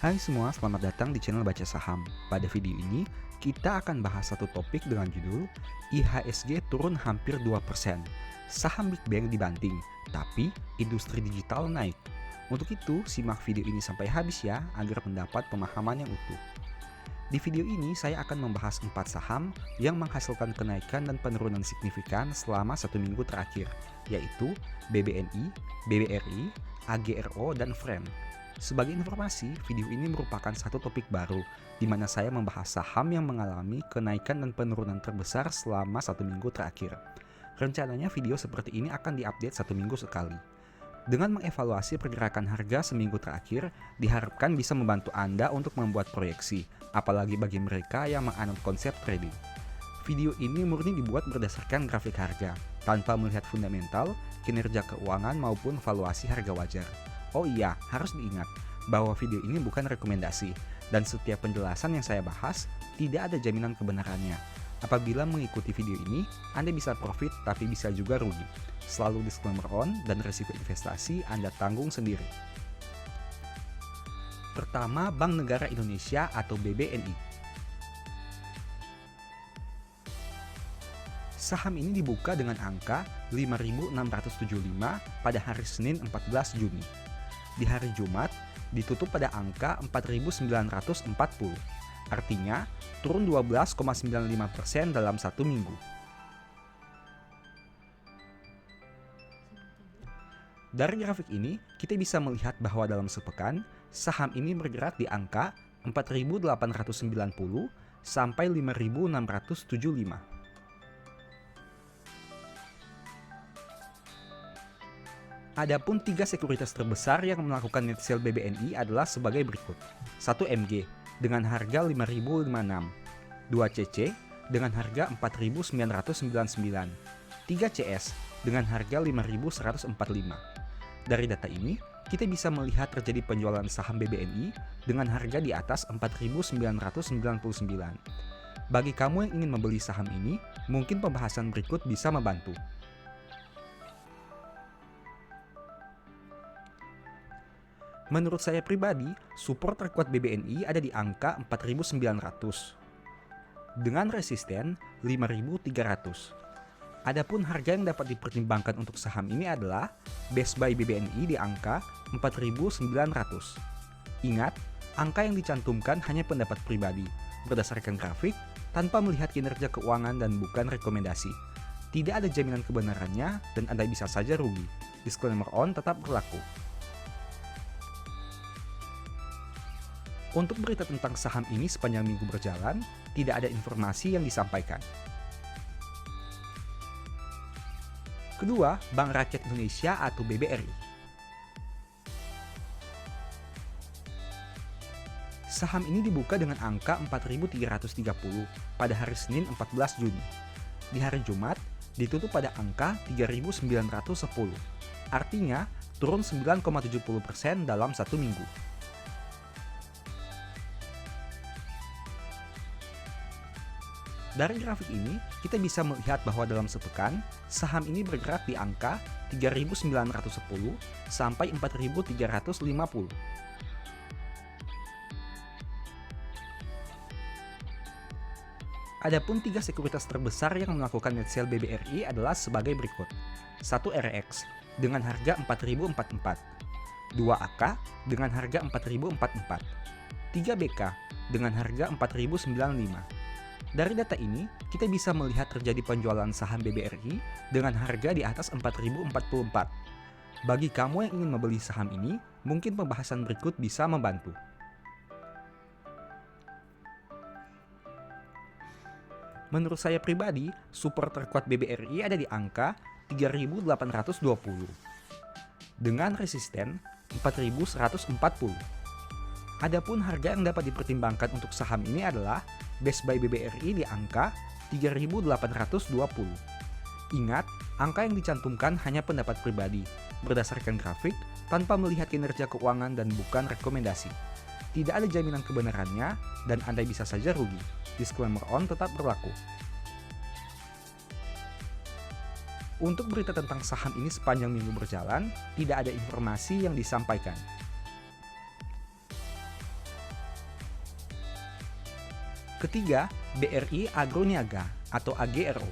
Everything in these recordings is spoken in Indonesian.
Hai semua, selamat datang di channel Baca Saham. Pada video ini, kita akan bahas satu topik dengan judul IHSG turun hampir 2%. Saham Big Bang dibanting, tapi industri digital naik. Untuk itu, simak video ini sampai habis ya, agar mendapat pemahaman yang utuh. Di video ini, saya akan membahas 4 saham yang menghasilkan kenaikan dan penurunan signifikan selama 1 minggu terakhir, yaitu BBNI, BBRI, AGRO, dan FREN. Sebagai informasi, video ini merupakan satu topik baru, di mana saya membahas saham yang mengalami kenaikan dan penurunan terbesar selama 1 minggu terakhir. Rencananya video seperti ini akan diupdate 1 minggu sekali. Dengan mengevaluasi pergerakan harga seminggu terakhir, diharapkan bisa membantu Anda untuk membuat proyeksi, apalagi bagi mereka yang menganut konsep trading. Video ini murni dibuat berdasarkan grafik harga, tanpa melihat fundamental, kinerja keuangan maupun valuasi harga wajar. Oh iya, harus diingat bahwa video ini bukan rekomendasi, dan setiap penjelasan yang saya bahas tidak ada jaminan kebenarannya. Apabila mengikuti video ini, Anda bisa profit tapi bisa juga rugi. Selalu disclaimer on dan risiko investasi Anda tanggung sendiri. Pertama, Bank Negara Indonesia atau BBNI. Saham ini dibuka dengan angka 5.675 pada hari Senin 14 Juni. Di hari Jumat, ditutup pada angka 4.940, artinya turun 12,95% dalam 1 minggu. Dari grafik ini, kita bisa melihat bahwa dalam sepekan, saham ini bergerak di angka 4.890 sampai 5.675. Adapun 3 sekuritas terbesar yang melakukan net sale BBNI adalah sebagai berikut. 1 MG dengan harga 5.056, 2 CC dengan harga 4.999, 3 CS dengan harga 5.145. Dari data ini, kita bisa melihat terjadi penjualan saham BBNI dengan harga di atas 4.999. Bagi kamu yang ingin membeli saham ini, mungkin pembahasan berikut bisa membantu. Menurut saya pribadi, support terkuat BBNI ada di angka 4.900 dengan resisten 5.300. Adapun harga yang dapat dipertimbangkan untuk saham ini adalah best buy BBNI di angka 4.900. Ingat, angka yang dicantumkan hanya pendapat pribadi, berdasarkan grafik, tanpa melihat kinerja keuangan dan bukan rekomendasi. Tidak ada jaminan kebenarannya dan Anda bisa saja rugi. Disclaimer on tetap berlaku. Untuk berita tentang saham ini sepanjang minggu berjalan, tidak ada informasi yang disampaikan. Kedua, Bank Rakyat Indonesia atau BBRI. Saham ini dibuka dengan angka 4.330 pada hari Senin 14 Juni. Di hari Jumat, ditutup pada angka 3.910, artinya turun 9,70% dalam 1 minggu. Dari grafik ini, kita bisa melihat bahwa dalam sepekan, saham ini bergerak di angka 3.910 sampai 4.350. Adapun 3 sekuritas terbesar yang melakukan net sale BBRI adalah sebagai berikut. 1 RX dengan harga 4.044, 2 AK dengan harga 4.044, 3 BK dengan harga 4.095. Dari data ini, kita bisa melihat terjadi penjualan saham BBRI dengan harga di atas 4.044. Bagi kamu yang ingin membeli saham ini, mungkin pembahasan berikut bisa membantu. Menurut saya pribadi, support terkuat BBRI ada di angka 3.820 dengan resisten 4.140. Adapun harga yang dapat dipertimbangkan untuk saham ini adalah best buy BBRI di angka 3.820. Ingat, angka yang dicantumkan hanya pendapat pribadi, berdasarkan grafik, tanpa melihat kinerja keuangan dan bukan rekomendasi. Tidak ada jaminan kebenarannya, dan Anda bisa saja rugi. Disclaimer on tetap berlaku. Untuk berita tentang saham ini sepanjang minggu berjalan, tidak ada informasi yang disampaikan. Ketiga, BRI Agroniaga atau AGRO.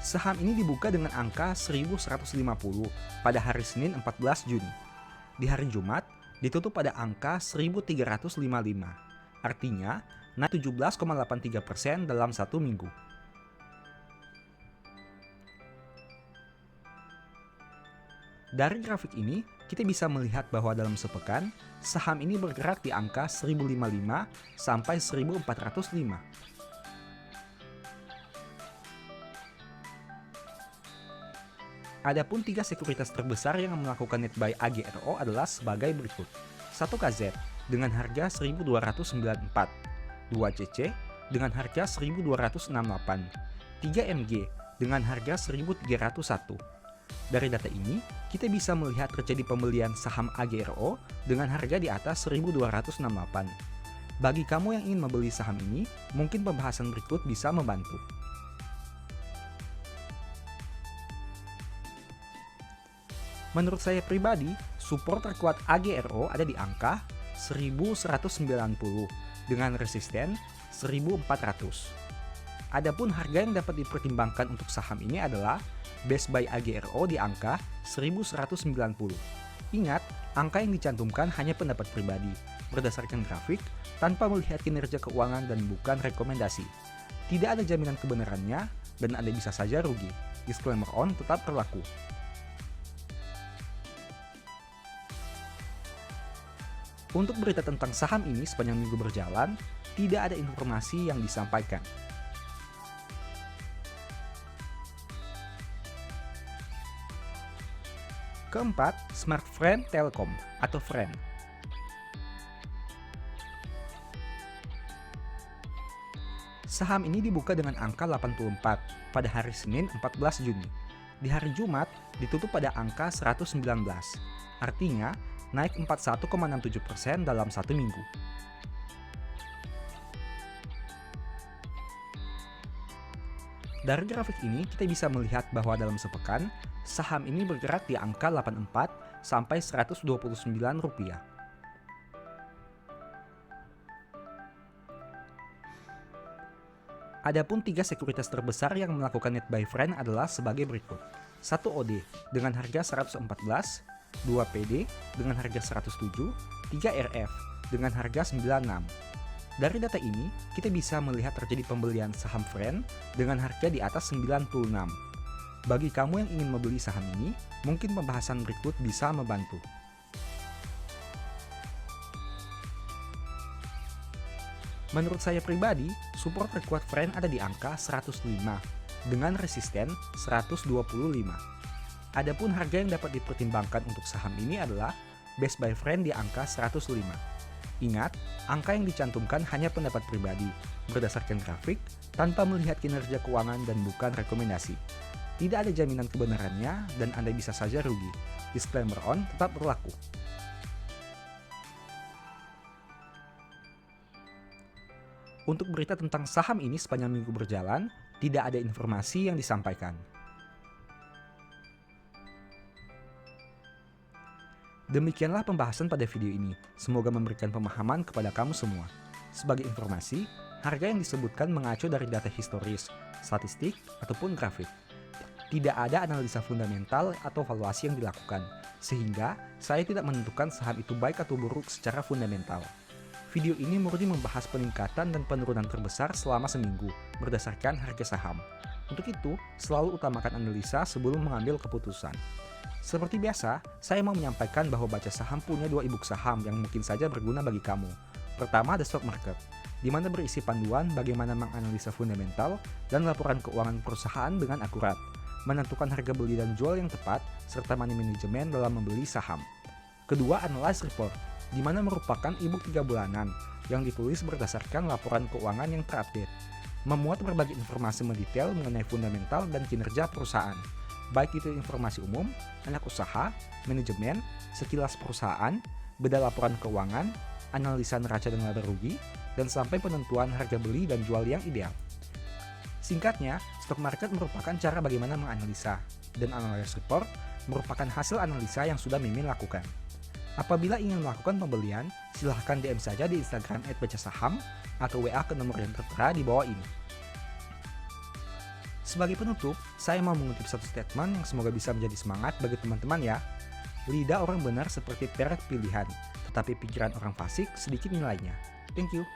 Saham ini dibuka dengan angka 1150 pada hari Senin 14 Juni. Di hari Jumat, ditutup pada angka 1355. Artinya, naik 17,83% dalam satu minggu. Dari grafik ini, kita bisa melihat bahwa dalam sepekan, saham ini bergerak di angka 1055 sampai 1405. Adapun 3 sekuritas terbesar yang melakukan net buy AGRO adalah sebagai berikut. 1 KZ dengan harga 1294, 2 CC dengan harga 1268, 3 MG dengan harga 1301. Dari data ini, kita bisa melihat terjadi pembelian saham AGRO dengan harga di atas 1268. Bagi kamu yang ingin membeli saham ini, mungkin pembahasan berikut bisa membantu. Menurut saya pribadi, support terkuat AGRO ada di angka 1190 dengan resisten 1400. Adapun harga yang dapat dipertimbangkan untuk saham ini adalah best buy AGRO di angka 1190. Ingat, angka yang dicantumkan hanya pendapat pribadi, berdasarkan grafik, tanpa melihat kinerja keuangan dan bukan rekomendasi. Tidak ada jaminan kebenarannya, dan Anda bisa saja rugi. Disclaimer on tetap berlaku. Untuk berita tentang saham ini sepanjang minggu berjalan, tidak ada informasi yang disampaikan. Keempat, Smartfren Telkom atau Fren. Saham ini dibuka dengan angka 84 pada hari Senin 14 Juni. Di hari Jumat ditutup pada angka 119, artinya naik 41,67% dalam satu minggu. Dari grafik ini, kita bisa melihat bahwa dalam sepekan, saham ini bergerak di angka 84 sampai 129 rupiah. Adapun 3 sekuritas terbesar yang melakukan net buy Fren adalah sebagai berikut. 1 OD dengan harga 114, 2 PD dengan harga 107, 3 RF dengan harga 96. Dari data ini, kita bisa melihat terjadi pembelian saham Fren dengan harga di atas 96. Bagi kamu yang ingin membeli saham ini, mungkin pembahasan berikut bisa membantu. Menurut saya pribadi, support terkuat Fren ada di angka 105 dengan resisten 125. Adapun harga yang dapat dipertimbangkan untuk saham ini adalah best buy Fren di angka 105. Ingat, angka yang dicantumkan hanya pendapat pribadi, berdasarkan grafik, tanpa melihat kinerja keuangan dan bukan rekomendasi. Tidak ada jaminan kebenarannya dan Anda bisa saja rugi. Disclaimer on tetap berlaku. Untuk berita tentang saham ini sepanjang minggu berjalan, tidak ada informasi yang disampaikan. Demikianlah pembahasan pada video ini. Semoga memberikan pemahaman kepada kamu semua. Sebagai informasi, harga yang disebutkan mengacu dari data historis, statistik, ataupun grafik. Tidak ada analisa fundamental atau valuasi yang dilakukan, sehingga saya tidak menentukan saham itu baik atau buruk secara fundamental. Video ini murni membahas peningkatan dan penurunan terbesar selama seminggu berdasarkan harga saham. Untuk itu, selalu utamakan analisa sebelum mengambil keputusan. Seperti biasa, saya mau menyampaikan bahwa Baca Saham punya 2 e-book saham yang mungkin saja berguna bagi kamu. Pertama, The Stock Market, di mana berisi panduan bagaimana menganalisa fundamental dan laporan keuangan perusahaan dengan akurat, menentukan harga beli dan jual yang tepat, serta money management dalam membeli saham. Kedua, Analyze Report, di mana merupakan e-book 3 bulanan yang ditulis berdasarkan laporan keuangan yang terupdate, memuat berbagai informasi mendetail mengenai fundamental dan kinerja perusahaan. Baik itu informasi umum, anak usaha, manajemen, sekilas perusahaan, beda laporan keuangan, analisa neraca dan laba rugi, dan sampai penentuan harga beli dan jual yang ideal. Singkatnya, stock market merupakan cara bagaimana menganalisa, dan analysis report merupakan hasil analisa yang sudah Mimin lakukan. Apabila ingin melakukan pembelian, silahkan DM saja di Instagram @bacasaham atau WA ke nomor yang tertera di bawah ini. Sebagai penutup, saya mau mengutip satu statement yang semoga bisa menjadi semangat bagi teman-teman ya. Lidah orang benar seperti perak pilihan, tetapi pikiran orang fasik sedikit nilainya. Thank you.